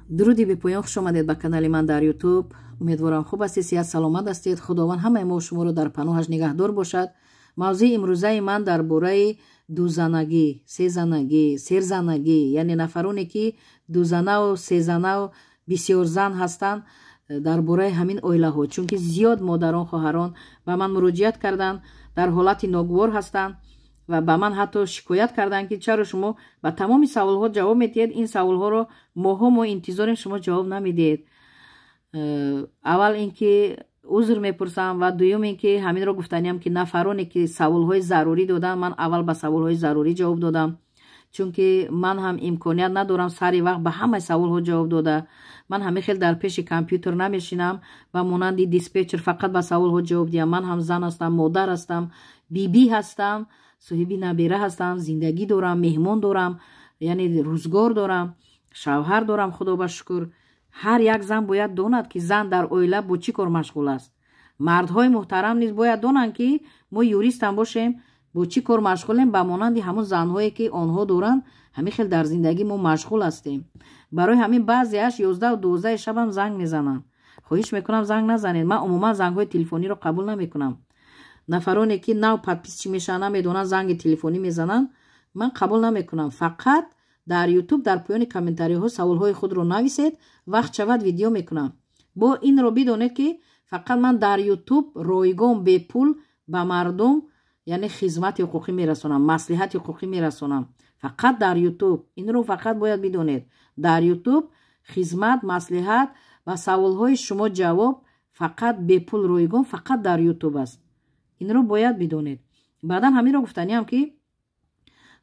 дуруди бепоён хуш омадед ба канали ман дар ютуб. умедворам хуб ҳастед, сиҳат саломат ҳастед. худованд ҳамаи мо шуморо дар паноҳаш нигаҳдор бошад. мавзӯи имрӯзаи ман дар бораи дузанагӣ, сезанагӣ, серзанагӣ, яъне нафароне ки дузанаву сезанаву бисёр зан ҳастанд, дар бораи ҳамин оилаҳо. чунки зиёд модарон хоҳарон ба ман муроҷиат карданд, дар ҳолати ногувор ҳастанд ва ба ман ҳатто шикоят карданд ки чаро шумо ба тамоми саволҳо ҷавоб медиҳед, ин саволҳоро моҳо мо интизорем шумо ҷавоб намедиҳед. аввал ин ки узр мепурсам ва дуюм ин ки ҳаминро гуфтаниам ки нафароне ки саволҳои зарурӣ доданд, ман аввал ба саволҳои зарурӣ ҷавоб додам, чунки ман ҳам имконият надорам сари вақт ба ҳамаи саволҳо ҷавоб дода. ман ҳамихел дар пеши компютер намешинам ва монанди диспетчер фақат ба саволҳо ҷавоб диҳам. ман ҳам зан ҳастам, модар ҳастам, бибӣ ҳастам, соҳиби набера ҳастам, зиндагӣ дорам, меҳмон дорам, яъне рӯзгор дорам, шавҳар дорам, худо ба шукр. ҳар як зан бояд донад ки зан дар оила бо чӣ кор машғул аст. мардҳои муҳтарам низ бояд донанд ки мо юристам бошем, бо чӣ кор машғулем, ба монанди ҳамон занҳое ки онҳо доранд. ҳамихел дар зиндагӣ мо машғул ҳастем. барои ҳамин баъзеаш 11-12 шабам занг мезананд. хоҳиш мекунам занг назанед. ман умуман зангҳои телефониро қабул намекунам. нафароне ки нав подписчӣ мешаванд, намедонанд занги телефонӣ мезананд, ман қабул намекунам. фақат дар ютуб дар поёни комментариҳо саволҳои худро нависед, вақт шавад видео мекунам. бо инро бидонед ки фақат ман дар ютуб ройгон бепул ба мардум, яъне хизмати ҳуқуқӣ мерасонам, маслиҳати ҳуқуқӣ мерасонам. фақат дар ютуб. инро фақат бояд бидонед. дар ютуб хизмат, маслиҳат ва саволҳои шумо ҷавоб фақат бепул ройгон фақат дар ютуб аст. инро бояд бидонед. баъдан ҳаминро гуфтаниам ки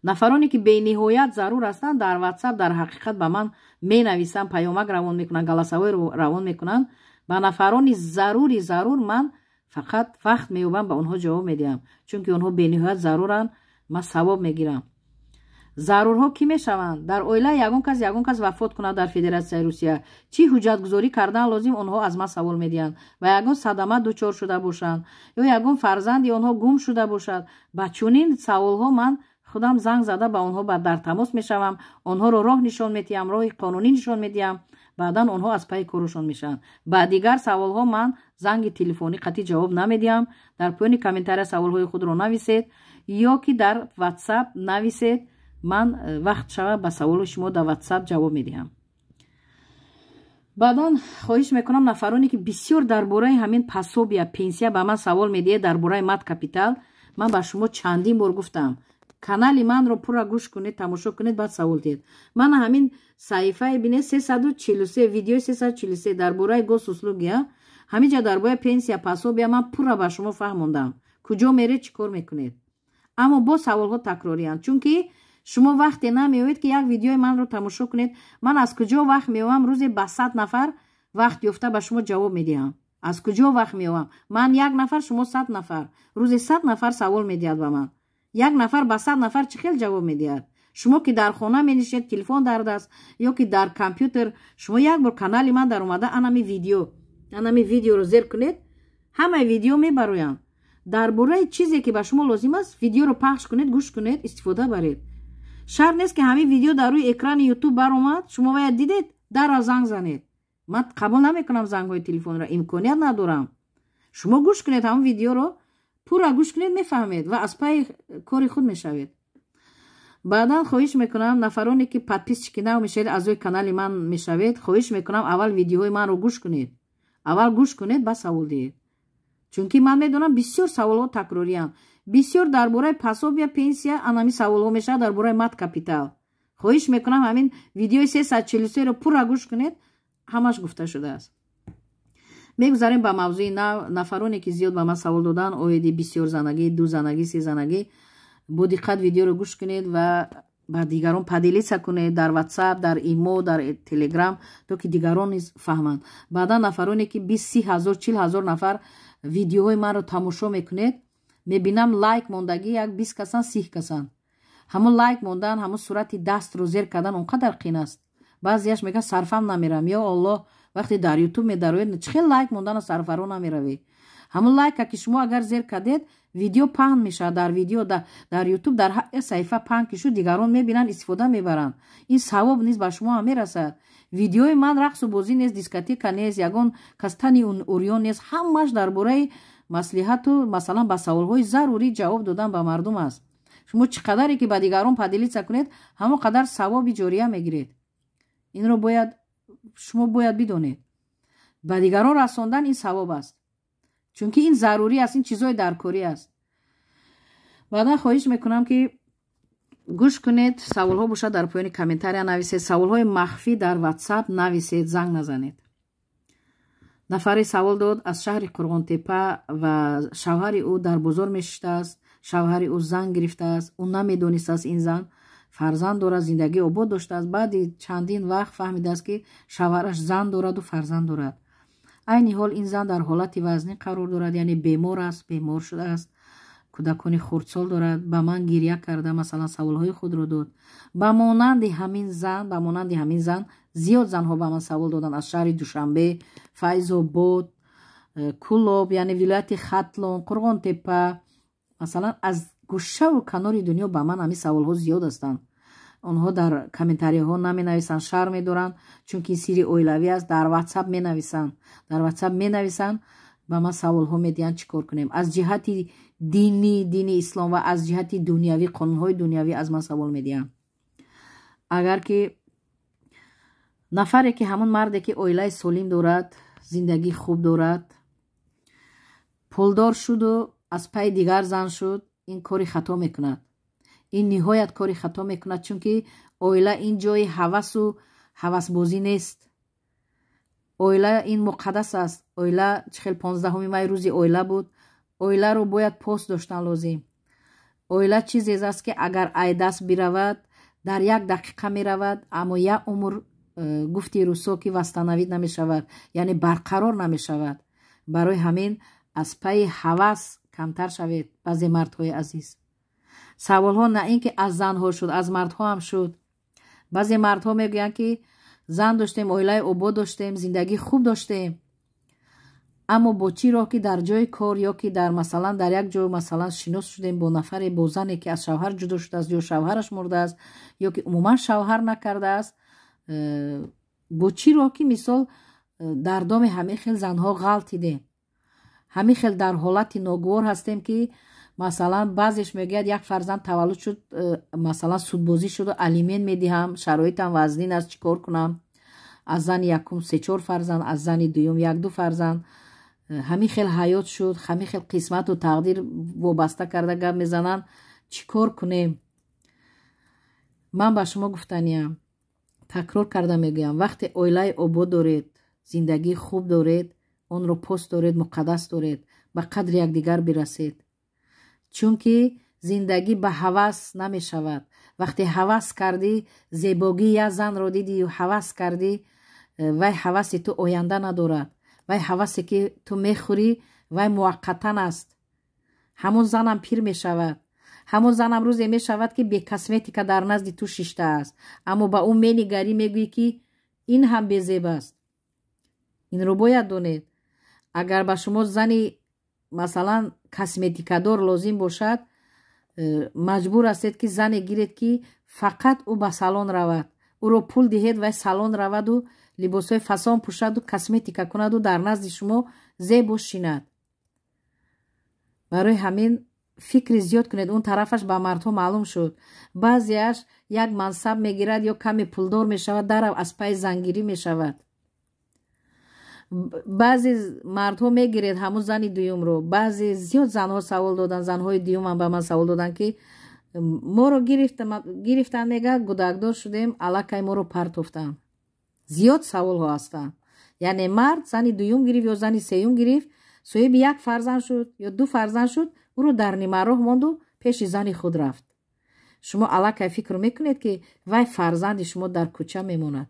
нафароне ки бениҳоят зарур ҳастанд, дар ватсап дар ҳақиқат ба ман менависанд, паёмак равон мекунанд, галасавой равон мекунанд. ба нафарони зарур ман фақат вақт меёбам, ба онҳо ҷавоб медиҳам, чунки онҳо бениҳоят заруранд. ман савоб мегирам. зарурҳо кӣ мешаванд? дар оила ягон кас вафот кунад дар Федератсияи Русия, чӣ ҳуҷҷатгузорӣ кардан лозим, онҳо аз ман савол медиҳанд. ва ягон садама дучор шуда бошанд ё ягон фарзанди онҳо гум шуда бошад, ба чунин саволҳо ман худам занг зада ба онҳо дар тамос мешавам, онҳоро роҳ нишон медиҳам, роҳи қонунӣ нишон медиҳам. баъдан онҳо аз паи корушон мешаванд. ба дигар саволҳо ман занги телефонӣ қатъӣ ҷавоб намедиҳам. дар поёни комментария саволҳои худро нависед ё ки дар ватсап нависед. ман вақт шава ба саволҳои шумо дар ватсап ҷавоб медиҳам. баъдан хоҳиш мекунам нафароне ки бисёр дар бораи ҳамин пособия, пенсия ба ман савол медиҳед, дар бораи мад капитал, ман ба шумо чандин бор гуфтам, канали манро пурра гӯш кунед, тамошо кунед, баъд савол диҳед. ман ҳамин саҳифаи бинед 343 видеои 343 дар бораи госуслугия, ҳамин ҷа дар бораи пенсия, пособия ман пурра ба шумо фаҳмондам. куҷо меред, чӣ кор мекунед. аммо бо саволҳо такрориянд, чунки шумо вақте намеоед ки як видеои манро тамошо кунед. ман аз куҷо вақт меёвам рӯзе ба 100 нафар вақт ёфта ба шумо ҷавоб медиҳам. аз куҷо вақт меёвам? ман як нафар, шумо 100 нафар. рӯзе 100 нафар савол медиҳад ба ман. як нафар ба 100 нафар чӣ хел ҷавоб медиҳад? шумо ки дар хона менишед, телефон дар даст ё ки дар компютер, шумо як бор канали ман дар омада анами видеоро зер кунед, ҳамаи видео мебароянд. дар бораи чизе ки ба шумо лозим аст, видеоро пахш кунед, гӯш кунед, истифода баред. шарт нест ки ҳамин видео дар рӯи экрани ютуб баромад, шумо бояд дидед, даррав занг занед. ман қабул намекунам зангҳои телефонро, имконият надорам. шумо гӯш кунед, ҳамин видеоро пурра гӯш кунед, мефаҳмед ва аз паи кори худ мешавед. баъдан хоҳиш мекунам нафароне ки подписчики нав мешавед, аъзои канали ман мешавед, хоҳиш мекунам аввал видеоҳои манро гӯш кунед. аввал гӯш кунед, ба савол диҳед. чунки ман медонам бисёр саволҳо такрориянд. бисёр дар бораи пособия, пенсия анами саволҳо мешавад, дар бораи мад капитал. хоҳиш мекунам ҳамин видеои 343-ро пурра гӯш кунед, ҳамаш гуфта шудааст. мегузарем ба мавзӯи нав. нафароне ки зиёд ба ман савол доданд оиди бисёрзанагӣ, дузанагӣ, сезанагӣ, бо диққат видеоро гӯш кунед ва ба дигарон падилиса кунед дар ватсап, дар имо, дар телеграм, то ки дигарон низ фаҳманд. баъдан нафароне ки 20-30 ҳазор, 40 ҳазор нафар видеоҳои манро тамошо мекунед, мебинам лайк мондагӣ як 20 касан, 30 касан. ҳамон лайк мондан, ҳамон сурати дастро зер кардан он қадар қин аст. баъзеаш мегӯянд сарфам намерам. ё Аллоҳ, вақте дар ютуб медароед чӣ хел лайк мондан сарфаро намеравӣ. ҳамон лайка ки шумо агар зер кардед, видео паҳн мешавад, дар видео дар ютуб дар саҳифа паҳн ки шуд дигарон мебинанд, истифода мебаранд. Ин савоб низ ба шумо ҳам мерасад. видеои ман рақсу бозӣ нест, дискотека нест, ягон кастани урён нест. ҳамаш дар бораи маслиҳату масалан ба саволҳои зарурӣ ҷавоб додан ба мардум аст. шумо чӣ қадаре ки ба дигарон падилица кунед, ҳамон қадар савоби ҷория мегиред. инро шумо бояд бидонед. ба дигарон расондан ин савоб аст, чунки ин зарурӣ аст, ин чизои даркорӣ аст. баъдан хоҳиш мекунам ки гӯш кунед. саволҳо бошад дар поёни комментария нависед. саволҳои махфӣ дар ватсап нависед, занг назанед. нафаре савол дод, аз шаҳри Қурғонтепа ва шавҳари ӯ дар бозор мешиштааст. шавҳари ӯ зан гирифтааст. ӯ намедонистааст ин зан фарзанд дорад, зиндагӣ обод доштааст. баъди чандин вақт фаҳмидааст ки шавҳараш зан дораду фарзанд дорад. айни ҳол ин зан дар ҳолати вазнин қарор дорад, яъне бемор аст, бемор шудааст, кӯдакони хурдсол дорад. ба ман гирья карда масалан саволҳои худро дод. ба монанди ҳамин зан зиёд занҳо ба ман савол доданд. аз шаҳри Душанбе, Файзобод, Кӯлоб, яъне вилояти Хатлон, Қурғонтепа, масалан аз гӯшаву канори дунё ба ман ҳамин саволҳо зиёд ҳастанд. онҳо дар комментариҳо наменависанд, шар медоранд, чунки сирри оилавӣ аст. дар ватсап менависанд, ба ман саволҳо медиҳанд. чӣ кор кунем? аз ҷиҳати дини ислом ва аз ҷиҳати дунявӣ, қонунҳои дунявӣ аз ман савол медиҳанд. агар ки нафаре ки ҳамон марде ки оилаи солим дорад, зиндагии хуб дорад, пулдор шуду аз паи дигар зан шуд, ин кори хато мекунад. ин ниҳоят кори хато мекунад, чунки оила ин ҷои ҳавасу ҳавасбозӣ нест. оила ин муқаддас аст. оила чихел 15 май рӯзи оила буд. оиларо бояд пост доштан лозим. оила чизест аст ки агар айдаст биравад, дар 1 дақиқа меравад, аммо 1 умр гуфти рӯсо ки вастанавид намешавад, яъне барқарор намешавад. барои ҳамин аз паи ҳавас камтар шавед, баъзе мардҳои азиз. саволҳо на ин ки аз занҳо шуд, аз мардҳо ҳам шуд. баъзе мардҳо мегӯянд ки зан доштем, оилаи обод доштем, зиндагӣ хуб доштем, аммо бо чӣ роҳ ки дар ҷои кор ё ки дар масалан дар як ҷо масалан шинос шудем бо нафаре, бо зане ки аз шавҳар ҷудо шудааст ё шавҳараш мурдааст ё ки умуман шавҳар накардааст, бо чӣ роҳ ки мисол дар доми ҳамин хел занҳо ғалт идем, ҳамин хел дар ҳолати ногувор ҳастем ки масалан баъзеш мегӯяд як фарзанд таваллуд шуд, масалан судбозӣ шуду алимент медиҳам, шароитам вазнин аст, чӣ кор кунам? аз зани якум 3-4 фарзанд, аз зани дуюм 1-2 фарзанд. ҳамин хел ҳаёт шуд, ҳамин хел қисмату тақдир вобаста карда гап мезананд. чӣ кор кунем? ман ба шумо гуфтаниям, такрор карда мегӯям, вақте оилаи обод доред, зиндагии хуб доред, онро пост доред, муқаддас доред, ба қадри якдигар бирасед. чунки зиндагӣ ба ҳавас намешавад. вақте ҳавас кардӣ, зебогии як занро дидию ҳавас кардӣ, вай ҳаваси ту оянда надорад. вай ҳавасе ки ту мехӯрӣ, вай муваққатан аст. ҳамон занам пир мешавад. ҳамон занам рӯзе мешавад ки бекосметика дар назди ту шиштааст, аммо ба ӯ менигарӣ мегӯӣ ки ин ҳам безеб аст. инро бояд донед. агар ба шумо зани масалан косметикадор лозим бошад, маҷбур ҳастед ки зане гиред ки фақат ӯ ба салон равад. ӯро пул диҳед, вай салон раваду либосҳои фасон пӯшаду косметика кунаду дар назди шумо зебу шинад. барои ҳамин фикри зиёд кунед. он тарафаш ба мардҳо маълум шуд. баъзеаш як мансаб мегирад ё каме пулдор мешавад, дарав аз паи зангирӣ мешавад. баъзе мардҳо мегиред ҳамун зани дуюмро. баъзе зиёд занҳо савол доданд, занҳои дуюмам ба ман савол доданд ки моро гирифтан, мегӯяд гӯдакдор шудем, аллакай моро партофтанд. зиёд саволҳо ҳастанд. яъне мард зани дуюм гирифт ё зани сеюм гирифт, соҳиби 1 фарзанд шуд ё 2 фарзанд шуд, ӯро дар нимароҳ монду пеши зани худ рафт. шумо аллакай фикр мекунед ки вай фарзанди шумо дар кӯча мемонад.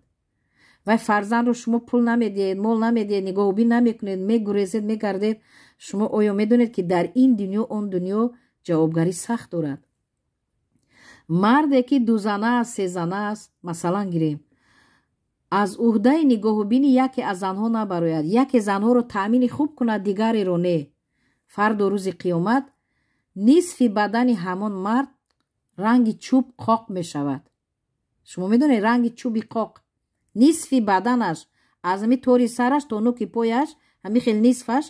вай фарзандро шумо пул намедиҳед, мол намедиҳед, нигоҳубин намекунед, мегурезед, мегардед. шумо оё медонед ки дар ин дунё он дунё ҷавобгарӣ сахт дорад. марде ки 2 зана аст, 3 зана аст, масалан гирем, аз уҳдаи нигоҳубини яке аз занҳо набарояд, яке занҳоро таъмини хуб кунад, дигареро не. фардо рӯзи қиёмат нисфи бадани ҳамон мард ранги чӯб қоқ мешавад. шумо медонед ранги чӯби қоқ, нисфи баданаш аз ҳами тори сараш то нуки пояш ҳами хел нисфаш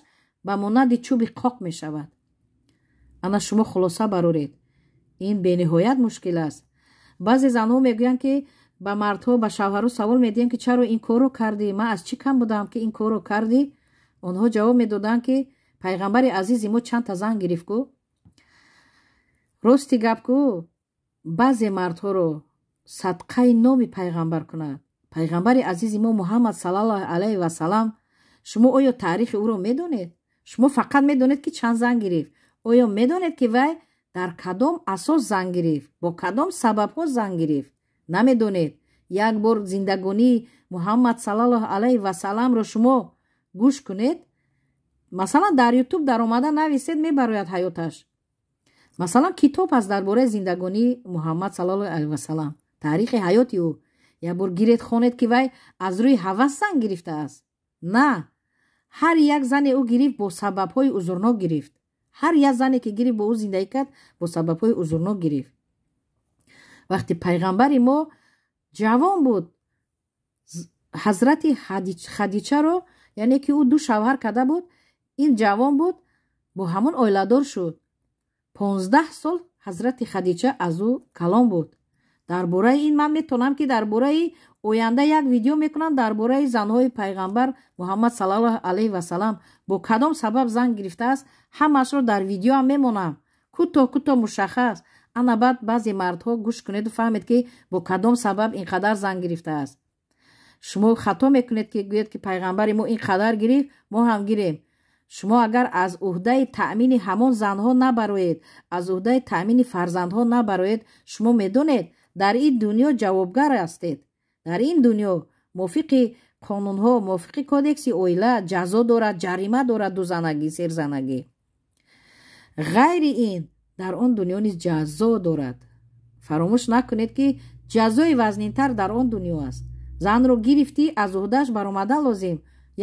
ба монанди чӯби қоқ мешавад. ана шумо хулоса бароред. ин бениҳоят мушкил аст. баъзе занҳо мегӯянд ки ба мардҳо ба шавҳарҳо савол медиҳанд ки чаро ин корро кардӣ, ман аз чӣ кам будам ки ин корро кардӣ? онҳо ҷавоб медоданд ки пайғамбари азизи мо чандта зан гирифт гу. рости гап гу баъзе мардҳоро садқаи номи пайғамбар кунад. пайғамбари азизи мо муҳаммад саллаллоҳу алайҳи васалам, шумо оё таърихи ӯро медонед? шумо фақат медонед ки чанд зан гирифт? оё медонед ки вай дар кадом асос зан гирифт? бо кадом сабабҳо зан гирифт? намедонед. як бор зиндагонии муҳаммад саллаллоҳу алайҳи васаламро шумо гӯш кунед. масалан дар ютуб даромада нависед, мебарояд ҳаёташ. масалан китоб аст дар бораи зиндагонии муҳаммад саллаллоҳу алайҳи васалам, таърихи ҳаёти ӯ. як бор гиред хонед ки вай аз рӯи ҳавас зан гирифтааст. на, ҳар як зане ӯ гирифт бо сабабҳои узрнок гирифт. ҳар як зане ки гирифт бо ӯ зиндагӣ кард бо сабабҳои узрнок гирифт. вақти пайғамбари мо ҷавон буд, ҳазрати хадичаро, яъне ки ӯ ду шавҳар карда буд, ин ҷавон буд, бо ҳамон оиладор шуд. 15 сол ҳазрати хадича аз ӯ калон буд. дар бораи ин ман метонам ки дар бораи оянда як видео мекунам дар бораи занҳои пайғамбар муҳаммад саллаллоҳу алайҳи васалам бо кадом сабаб зан гирифтааст, ҳамаашро дар видеоам мемонам, кӯтоҳ мушаххас. ана баъд баъзе мардҳо гӯш кунед ва фаҳмед ки бо кадом сабаб ин қадар зан гирифтааст. шумо хато мекунед ки гӯед ки пайғамбари мо ин қадар гирифт, мо ҳам гирем. шумо агар аз уҳдаи таъмини ҳамон занҳо набароед, аз уҳдаи таъмини фарзандҳо набароед, шумо медонед дар ин дунё ҷавобгар ҳастед. дар ин дунё мувофиқи қонунҳо, мувофиқи кодекси оила ҷазо дорад, ҷарима дорад, дузанагӣ, серзанагӣ. ғайри ин дар он дунё низ ҷазо дорад. фаромӯш накунед ки ҷазои вазнинтар дар он дунё аст. занро гирифтӣ, аз уҳдааш баромадан лозим.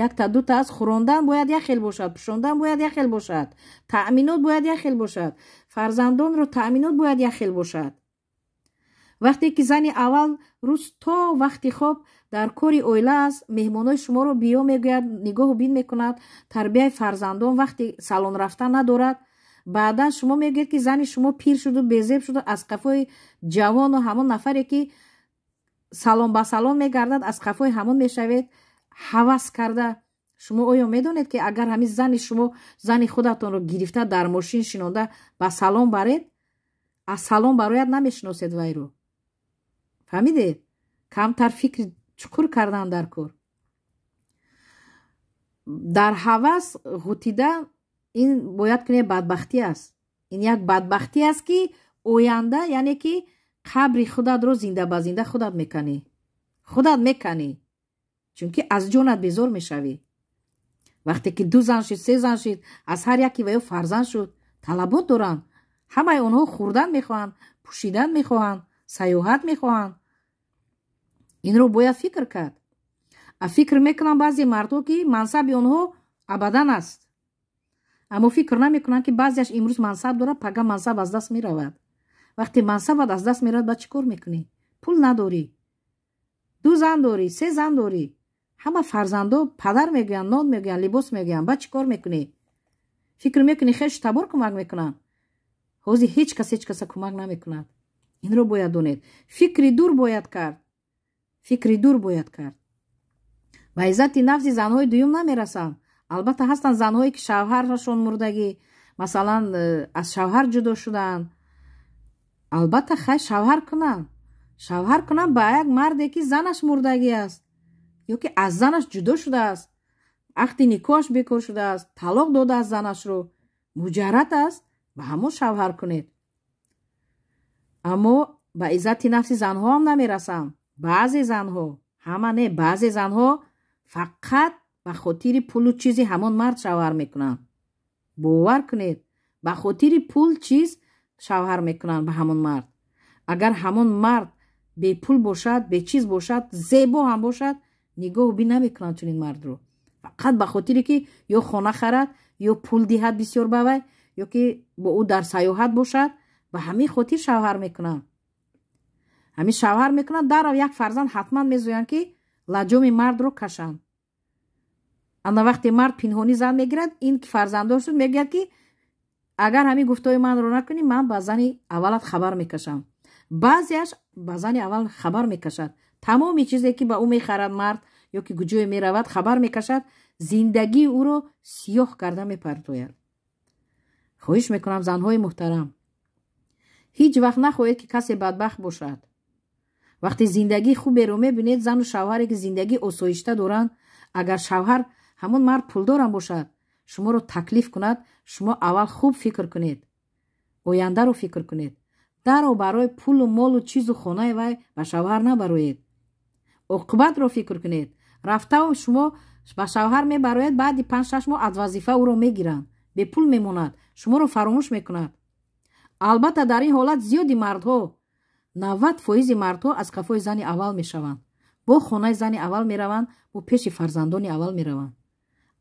якта дута аст, хӯрондан бояд як хел бошад, пӯшондан бояд як хел бошад, таъминот бояд як хел бошад, фарзандонро таъминот бояд як хел бошад. вақте ки зани аввал рӯз то вақти хоб дар кори оила аст, меҳмонои шуморо биё мегӯяд, нигоҳу бин мекунад, тарбияи фарзандон вақти салон рафтан надорад. баъдан шумо мегӯед ки зани шумо пир шуду, безеб шуду, аз қафои ҷавону ҳамон нафаре ки салон ба салон мегардад, аз қафои ҳамон мешавед, ҳавас карда. шумо оё медонед ки агар ҳамин зани шумо зани худатонро гирифта дар мошин шинонда ба салон баред, аз салон барояд намешиносед вайро. фаҳмидед? камтар фикри чуқур кардан дар кор. дар ҳавас ғутидан ин бояд ки бадбахтӣ аст. ин як бадбахтӣ аст ки оянда, яъне ки қабри худатро зинда ба зинда худат меканӣ. чунки аз ҷонат безор мешавӣ. вақте ки 2 зан шид, 3 зан шид, аз ҳар яки ва ё фарзанд шуд, талабот доранд. ҳамаи онҳо хӯрдан мехоҳанд, пӯшидан мехоҳанд, саёҳат мехоҳанд. инро бояд фикр кард. фикр мекунанд баъзе мардҳо ки мансаби онҳо абадан аст. аммо фикр намекунанд ки баъзеаш имрӯз мансаб дорад, пага мансаб аз даст меравад. вақте мансабат аз даст меравад, баъд чӣ кор мекунӣ? пул надорӣ, 2 зан дорӣ, 3 зан дорӣ, ҳама фарзандо падар мегӯянд, нон мегӯянд, либос мегӯянд, баъд чӣ кор мекунӣ? фикр мекунӣ хелш табор кӯмак мекунанд? ҳозир ҳеҷ каса кӯмак намекунад. инро бояд донед. фикри дур бояд кард. ба иззати нафси занҳои дуюм намерасам. албатта ҳастанд занҳое ки шавҳарашон мурдагӣ, масалан аз шавҳар ҷудо шуданд. албатта хай шавҳар кунанд ба як марде ки занаш мурдагӣ аст ё ки аз занаш ҷудо шудааст, ақди никоҳаш бекор шудааст, талоқ додааст занашро, муҷаррад аст, ба ҳамон шавҳар кунед. аммо ба иззати нафси занҳо ҳам намерасам. баъзе занҳо, ҳама не, баъзе занҳо фақат ба хотири пулу чизи ҳамон мард шавҳар мекунанд. бовар кунед, ба хотири пул чиз шавҳар мекунанд ба ҳамон мард. агар ҳамон мард бепул бошад, бечиз бошад, зебо ҳам бошад, нигоҳу бин намекунанд чунин мардро. фақат ба хотире ки ё хона харад, ё пул диҳад бисёр ба вай, ё ки бо ӯ дар саёҳат бошад, ба ҳамин хотир шавҳар мекунанд. ҳамин шавҳар мекунанд, дарав як фарзанд ҳатман мезоянд ки лаҷоми мардро кашанд. ана вақте мард пинҳонӣ зан мегирад, ин ки фарзанддор шуд мегӯяд ки агар ҳамин гуфтаҳои манро накунӣ, ман ба зани аввалат хабар мекашам. баъзеаш ба зани аввал хабар мекашад. тамоми чизе ки ба ӯ мехарад мард ё ки куҷое меравад хабар мекашад, зиндагии ӯро сиёҳ карда мепартояд. хоҳиш мекунам занҳои муҳтарам, ҳеҷ вақт нахоҳед ки касе бадбахт бошад. вақте зиндагии хуберо мебинед, зану шавҳаре ки зиндагии осоишта доранд, агар шавҳар ҳамон мард пулдорам бошад, шуморо таклиф кунад, шумо аввал хуб фикр кунед, ояндаро фикр кунед. даро барои пулу молу чизу хонаи вай ба шавҳар набароед. оқибатро фикр кунед. рафтау шумо ба шавҳар мебароед, баъди 5-6 моҳ аз вазифа ӯро мегиранд, бепул мемонад, шуморо фаромӯш мекунад. албатта дар ин ҳолат зиёди мардҳо, 90% мардҳо аз қафои зани аввал мешаванд, бо хонаи зани аввал мераванд, бо пеши фарзандони аввал мераванд.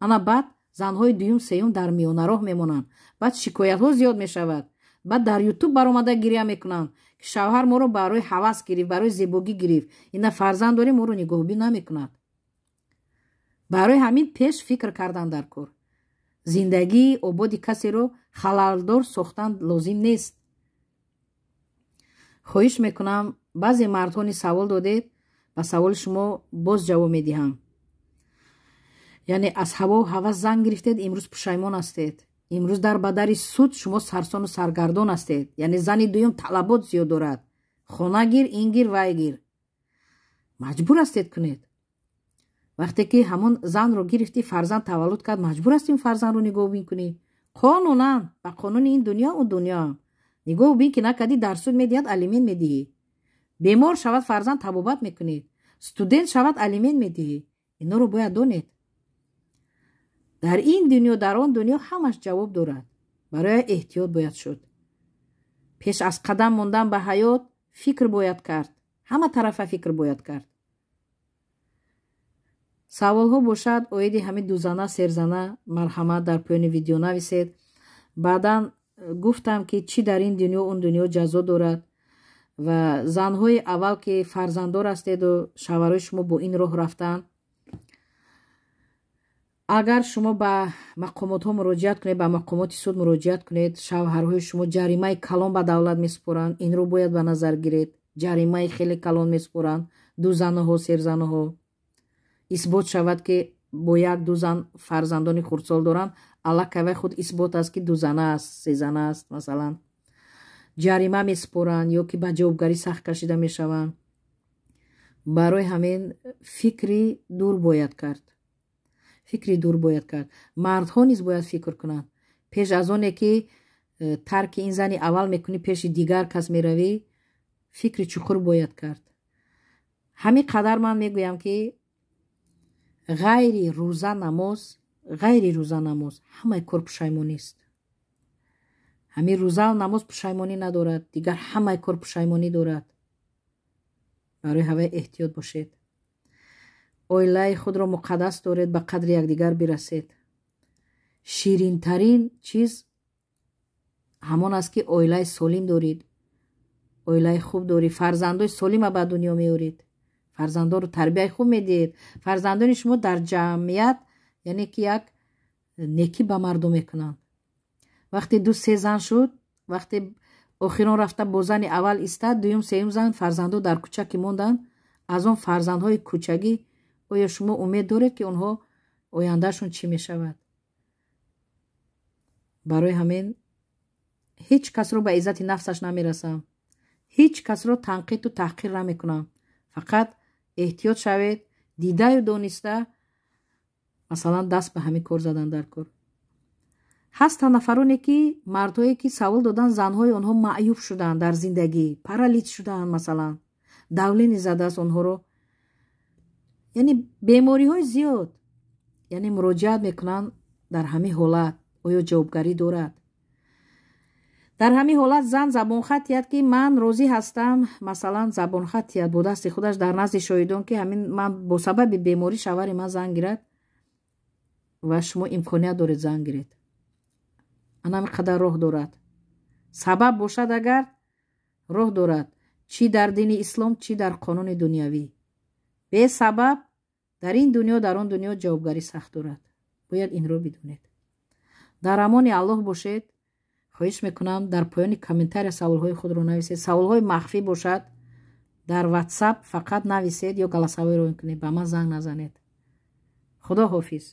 ана баъд занҳои дуюм сеюм дар миёнароҳ мемонанд. баъд шикоятҳо зиёд мешавад. баъд дар ютуб баромада гирья мекунанд ки шавҳар моро барои ҳавас гирифт, барои зебогӣ гирифт, ина фарзанд дорем, моро нигоҳубӣ намекунад. барои ҳамин пеш фикр кардан дар кор. зиндагии ободи касеро халалдор сохтан лозим нест. хоҳиш мекунам, баъзе мардҳо низ савол додед, ба саволи шумо боз ҷавоб медиҳам. яъне аз ҳаво ҳавас зан гирифтед, имрӯз пушаймон ҳастед. имрӯз дар бадари суд шумо сарсону саргардон ҳастед. яъне зани дуюм талабот зиёд дорад. хона гир, ин гир, вай гир. маҷбур ҳастед кунед. вақте ки ҳамон занро гирифтӣ, фарзанд таваллуд кард, маҷбур ҳастӣ фарзандро нигоҳубин кунӣ. қонунан ба қонуни ин дунё у дунё нигоҳубин ки накардӣ, дар суд медиҳад, алимент медиҳӣ. бемор шавад, фарзанд табобат мекунед. студент шавад, алимент медиҳӣ. инҳоро бояд донед. дар ин дунё, дар он дунё ҳамаш ҷавоб дорад. барои эҳтиёт бояд шуд. пеш аз қадам мондан ба ҳаёт фикр бояд кард. ҳама тарафа фикр бояд кард. саволҳо бошад, оиди ҳамин дузана, серзана, марҳамат дар поёни видео нависед. баъдан гуфтам ки чӣ дар ин дунё он дунё ҷазо дорад ва занҳои аввал ки фарзанддор ҳастеду шавҳарои шумо бо ин роҳ рафтанд, агар шумо ба мақомотҳо муроҷиат кунед, ба мақомоти суд муроҷиат кунед, шавҳарҳои шумо ҷаримаи калон ба давлат месупоранд. инро бояд ба назар гиред. ҷаримаи хеле калон месупоранд. дузанаҳо, серзанаҳо исбот шавад ки бо як ду зан фарзандони хурдсол доранд, аллакавай худ исбот аст ки дузана аст, сезана аст. масалан ҷарима месупоранд ё ки ба ҷавобгарӣ сахт кашида мешаванд. барои ҳамин фикри дур бояд кард. фикри дур бояд кард. мардҳо низ бояд фикр кунанд. пеш аз оне ки тарки ин зани аввал мекунӣ, пеши дигар кас меравӣ, фикри чуқур бояд кард. ҳамин қадар ман мегӯям ки ғайри рӯза намоз ҳамаи кор пушаймонист. ҳамин рӯза намоз пушаймонӣ надорад, дигар ҳамаи кор пушаймонӣ дорад. барои ҳавай эҳтиёт бошед. оилаи худро муқаддас доред, ба қадри якдигар бирасед. ширинтарин чиз ҳамон аст ки оилаи солим доред, оилаи хуб доред, фарзандои солима ба дунё меоред, фарзандоро тарбияи хуб медиҳед. фарзандони шумо дар ҷамъият яъне ки як некӣ ба мардум мекунанд. вақте 2-3 зан шуд, вақте охирон рафта бо зани аввал истад, дуюм сеюм зан фарзандо дар кӯча ки монданд, аз он фарзандҳои кӯчагӣ оё шумо умед доред ки онҳо ояндашон чӣ мешавад? барои ҳамин ҳеҷ касро ба иззати нафсаш намерасам. ҳеҷ касро танқиду таҳқир намекунам. фақат эҳтиёт шавед, дидаю дониста масалан даст ба ҳамин кор задан дар кор. ҳастанд нафароне ки мардҳое ки савол доданд, занҳои онҳо маъюб шуданд дар зиндагӣ, паралич шуданд, масалан давлени задааст онҳоро, яъне бемориҳои зиёд, яъне муроҷиат мекунанд. дар ҳамин ҳолат оё ҷавобгарӣ дорад? дар ҳамин ҳолат зан забонхат диҳад ки ман розӣ ҳастам, масалан забонхат диҳад бо дасти худаш дар назди шоҳидон ки ҳамин ман бо сабаби беморӣ шавҳари ман зан гирад ва шумо имконият доред зан гиред. анами қадар роҳ дорад. Сабаб бошад агар роҳ дорад, чӣ дар дини ислом, чӣ дар қонуни дунявӣ. бе сабаб дар ин дунё дар он дунё ҷавобгарӣ сахт дорад. бояд инро бидонед. дар амони аллоҳ бошед. хоҳиш мекунам дар поёни комментария саволҳои худро нависед. саволҳои махфӣ бошад дар ватсап фақат нависед ё галасавоиро кунед, ба ман занг назанед. худо ҳофиз.